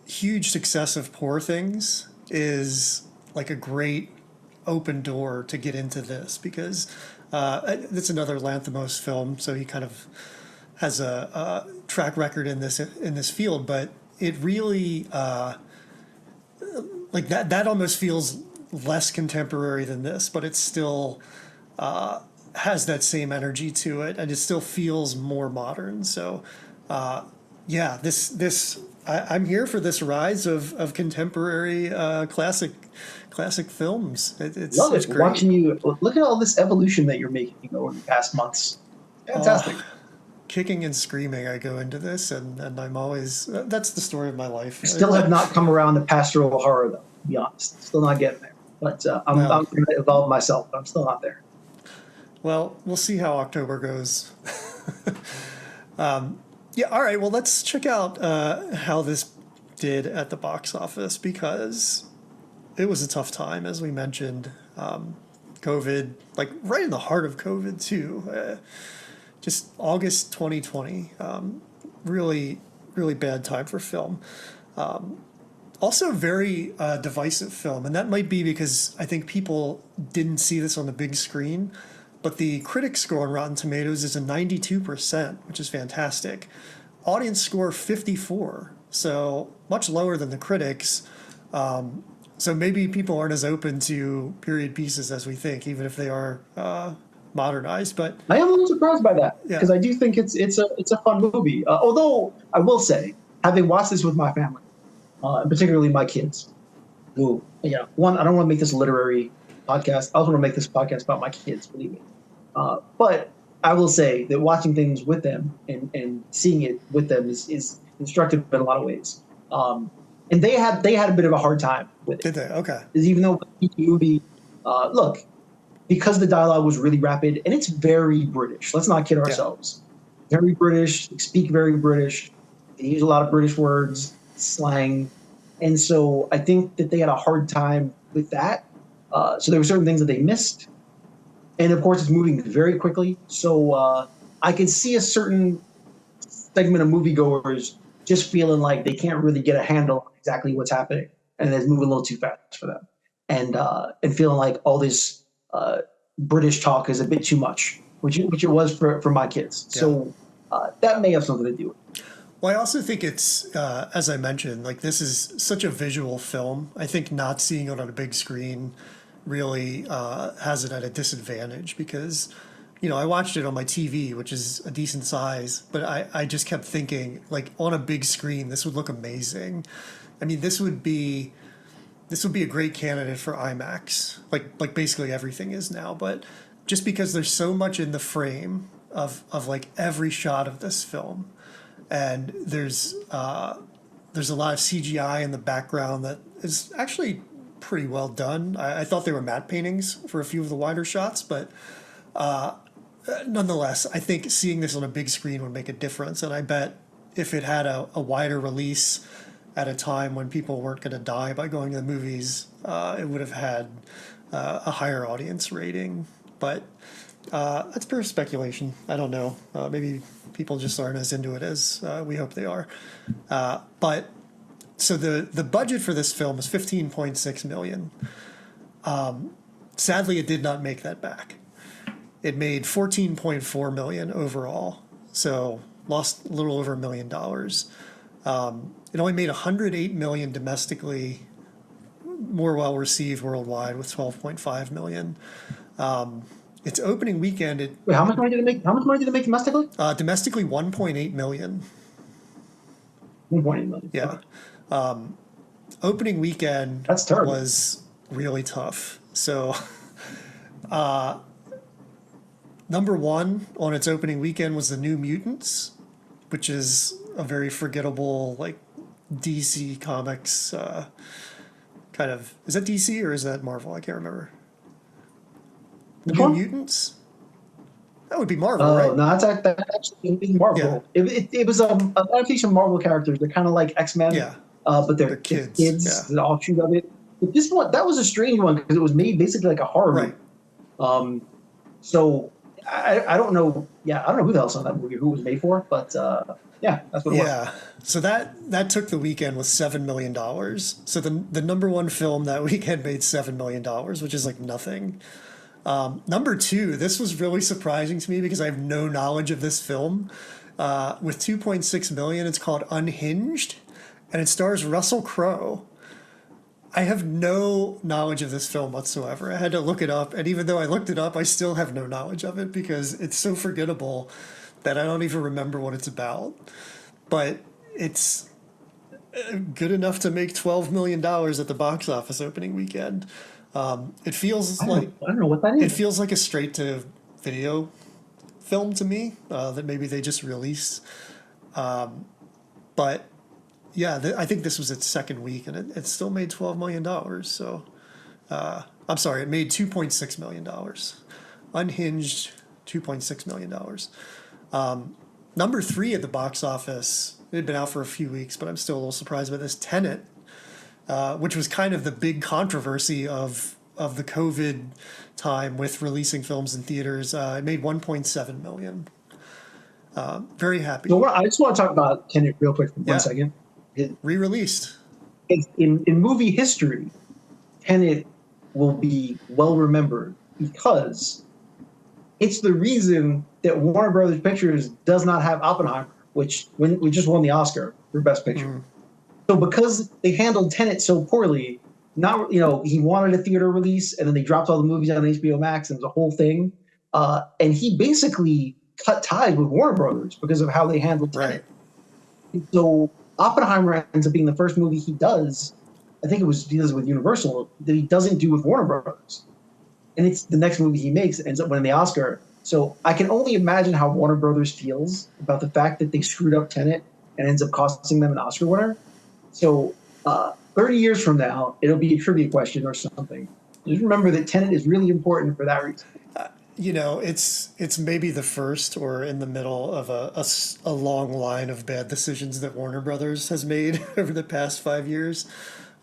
huge success of Poor Things is like a great open door to get into this because it's another Lanthimos film, so he kind of has a track record in this field, but it really like that almost feels less contemporary than this, but it still has that same energy to it, and it still feels more modern. So yeah, this I'm here for this rise of contemporary classic films. It's great. Watching you look at all this evolution that you're making over the past months. Fantastic. Kicking and screaming, I go into this, and I'm always that's the story of my life. I still have not come around to pastoral horror, though. To be honest, still not getting there. But I'm going to evolve myself. But I'm still not there. Well, we'll see how October goes. Yeah, all right. Well, let's check out how this did at the box office because it was a tough time, as we mentioned. COVID, like right in the heart of COVID too. Just August 2020. Really, really bad time for film. Also very divisive film, and that might be because I think people didn't see this on the big screen. But the critic score on Rotten Tomatoes is a 92%, which is fantastic. Audience score 54, so much lower than the critics. So maybe people aren't as open to period pieces as we think, even if they are modernized. But I am a little surprised by that because I do think it's a fun movie. Although I will say, having watched this with my family, and particularly my kids, who one, I don't want to make this a literary podcast. I also want to make this podcast about my kids, believe me. But I will say that watching things with them and seeing it with them is instructive in a lot of ways. And they had a bit of a hard time with it. Did they? Okay. Because even though the movie, look, because the dialogue was really rapid and it's very British. Let's not kid ourselves. Very British. They speak very British. They use a lot of British words, slang, and so I think that they had a hard time with that. So there were certain things that they missed. And of course, it's moving very quickly. So I can see a certain segment of moviegoers just feeling like they can't really get a handle on exactly what's happening. And it's moving a little too fast for them. And feeling like all this British talk is a bit too much, which it was for my kids. Yeah. So that may have something to do with it. Well, I also think it's, as I mentioned, like this is such a visual film. I think not seeing it on a big screen really has it at a disadvantage because, you know, I watched it on my TV, which is a decent size, but I just kept thinking, like, on a big screen, this would look amazing. I mean, this would be a great candidate for IMAX, like basically everything is now, but just because there's so much in the frame of like every shot of this film, and there's a lot of CGI in the background that is actually pretty well done. I thought they were matte paintings for a few of the wider shots, but nonetheless, I think seeing this on a big screen would make a difference. And I bet if it had a wider release at a time when people weren't going to die by going to the movies, it would have had a higher audience rating. But that's pure speculation. I don't know. Maybe people just aren't as into it as we hope they are. But so the budget for this film is $15.6 million. Sadly, it did not make that back. It made $14.4 million overall, so lost a little over $1 million. It only made $108 million domestically, more well received worldwide with $12.5 million. Its opening weekend, Wait, how much money did it make? How much money did it make domestically? Domestically, $1.8 million. 1.8 million. Yeah. Opening weekend That's terrible. was really tough. So, number one on its opening weekend was The New Mutants, which is a very forgettable, like, DC Comics kind of. Is that DC or is that Marvel? I can't remember. Which New one? Mutants? That would be Marvel, Oh, right? no, that's actually in Marvel. Yeah. It was an adaptation of Marvel characters. They're kind of like X-Men, Yeah. but they're kids, kids. yeah. The offshoot of it. But this one, that was a strange one because it was made basically like a horror Right. movie. So I don't know. Yeah, I don't know who the hell's on that movie, who it was made for, but yeah, that's what it was. Yeah. So that took the weekend with $7 million. So the number one film that weekend made $7 million, which is like nothing. Number two, this was really surprising to me because I have no knowledge of this film. With $2.6 million, it's called Unhinged, and it stars Russell Crowe. I have no knowledge of this film whatsoever. I had to look it up, and even though I looked it up, I still have no knowledge of it because it's so forgettable that I don't even remember what it's about. But it's good enough to make $12 million at the box office opening weekend. It feels I like don't know what that is. it feels like a straight to video film to me that maybe they just released. But yeah, I think this was its second week, and it still made $12 million. So I'm sorry, it made $2.6 million. Unhinged, $2.6 million. Number three at the box office, it had been out for a few weeks, but I'm still a little surprised by this, Tenet, which was kind of the big controversy of the COVID time with releasing films in theaters. It made $1.7 million. Very happy. So I just want to talk about Tenet real quick for 1 second. Re-released. In movie history, Tenet will be well remembered because it's the reason that Warner Brothers Pictures does not have Oppenheimer, which we just won the Oscar for Best Picture. So because they handled Tenet so poorly, he wanted a theater release, and then they dropped all the movies on HBO Max, and it was a whole thing. And he basically cut ties with Warner Brothers because of how they handled Tenet. Right. So Oppenheimer ends up being the first movie he does. I think he does with Universal that he doesn't do with Warner Brothers, and it's the next movie he makes that ends up winning the Oscar. So I can only imagine how Warner Brothers feels about the fact that they screwed up Tenet and ends up costing them an Oscar winner. So 30 years from now, it'll be a trivia question or something. Just remember that Tenet is really important for that reason. It's maybe the first or in the middle of a long line of bad decisions that Warner Brothers has made over the past 5 years.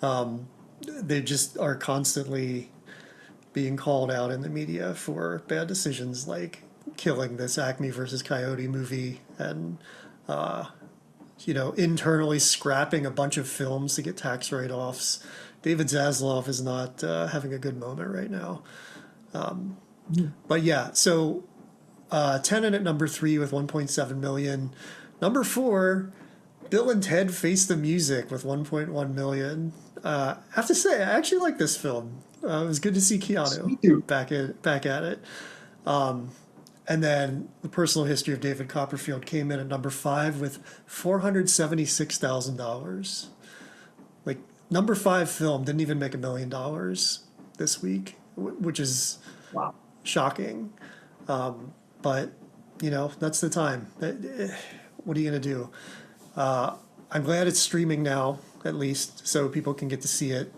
They just are constantly being called out in the media for bad decisions like killing this Acme versus Coyote movie and, internally scrapping a bunch of films to get tax write-offs. David Zaslav is not having a good moment right now. But yeah, so Tenet at number 3 with 1.7 million. Number 4, Bill and Ted Face the Music with 1.1 million. I have to say, I actually like this film. It was good to see Keanu back at it. And then The Personal History of David Copperfield came in at number 5 with $476,000. Like, number 5 film didn't even make $1 million this week, which is shocking. But, you know, that's the time. What are you going to do? I'm glad it's streaming now, at least, so people can get to see it.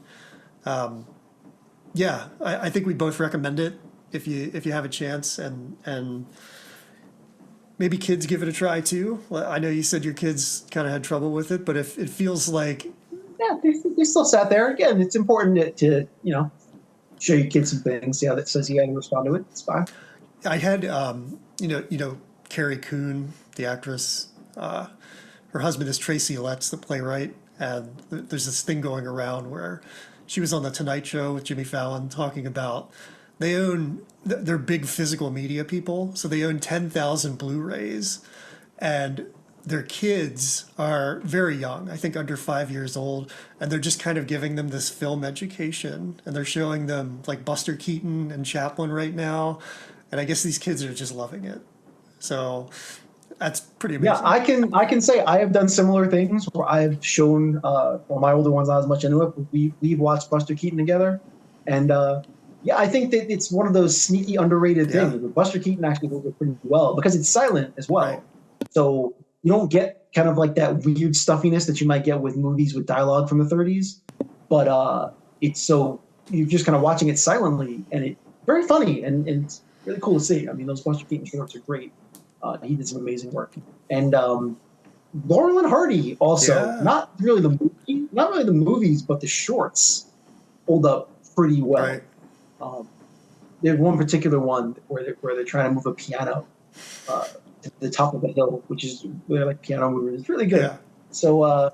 Yeah, I think we both recommend it if you have a chance, and maybe kids give it a try too. I know you said your kids kind of had trouble with it, but if it feels like they still sat there. Again, it's important to you know, show your kids some things. See how that says you got to respond to it. It's fine. I had you know Carrie Coon, the actress. Her husband is Tracy Letts, the playwright, and there's this thing going around where she was on the Tonight Show with Jimmy Fallon talking about they're big physical media people, so they own 10,000 Blu-rays, and their kids are very young, I think under 5 years old, and they're just kind of giving them this film education, and they're showing them like Buster Keaton and Chaplin right now, and I guess these kids are just loving it. So that's pretty amazing. Yeah, I can say I have done similar things where I've shown well, my older ones not as much into it, but we've watched Buster Keaton together, and yeah, I think that it's one of those sneaky underrated things. But Buster Keaton actually does it pretty well because it's silent as well. Right. So you don't get kind of like that weird stuffiness that you might get with movies with dialogue from the 30s. But it's so you're just kind of watching it silently, and it's very funny and it's really cool to see. I mean, those Buster Keaton shorts are great. He did some amazing work. And Laurel and Hardy also, not really the movies, but the shorts hold up pretty well. Right. There's one particular one where they're trying to move a piano to the top of a hill, which is really like piano movers. It's really good. Yeah. So,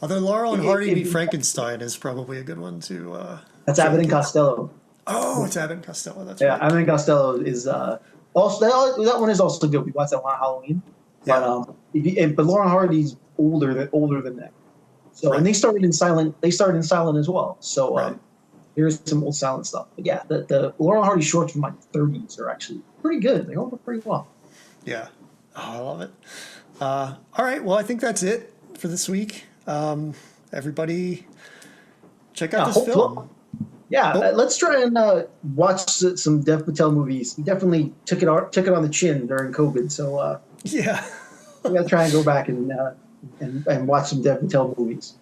although Laurel and Hardy Meet Frankenstein is probably a good one to. That's Abbott and Costello. Oh, it's Abbott and Costello. That's right. Yeah, Abbott and Costello is also that one is also good. We watched that one on Halloween. Yeah. But Laurel and Hardy's older than that. So and they started in silent. They started in silent as well. So. Here's some old silent stuff. But yeah, the Laurel and Hardy shorts from like the 30s are actually pretty good. They hold up pretty well. Yeah. Oh, I love it. All right. Well, I think that's it for this week. Everybody check out this film. Yeah, let's try and watch some Dev Patel movies. He definitely took it on the chin during COVID. So yeah, we got to try and go back and watch some Dev Patel movies.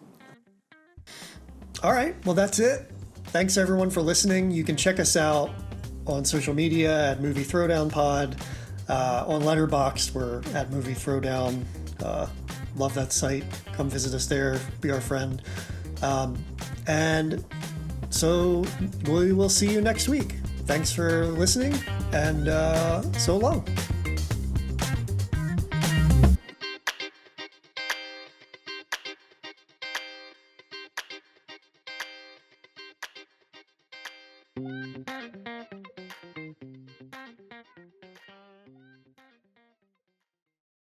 All right. Well, that's it. Thanks, everyone, for listening. You can check us out on social media at Movie Throwdown Pod. On Letterboxd, we're at Movie Throwdown. Love that site. Come visit us there. Be our friend. And so we will see you next week. Thanks for listening, and so long.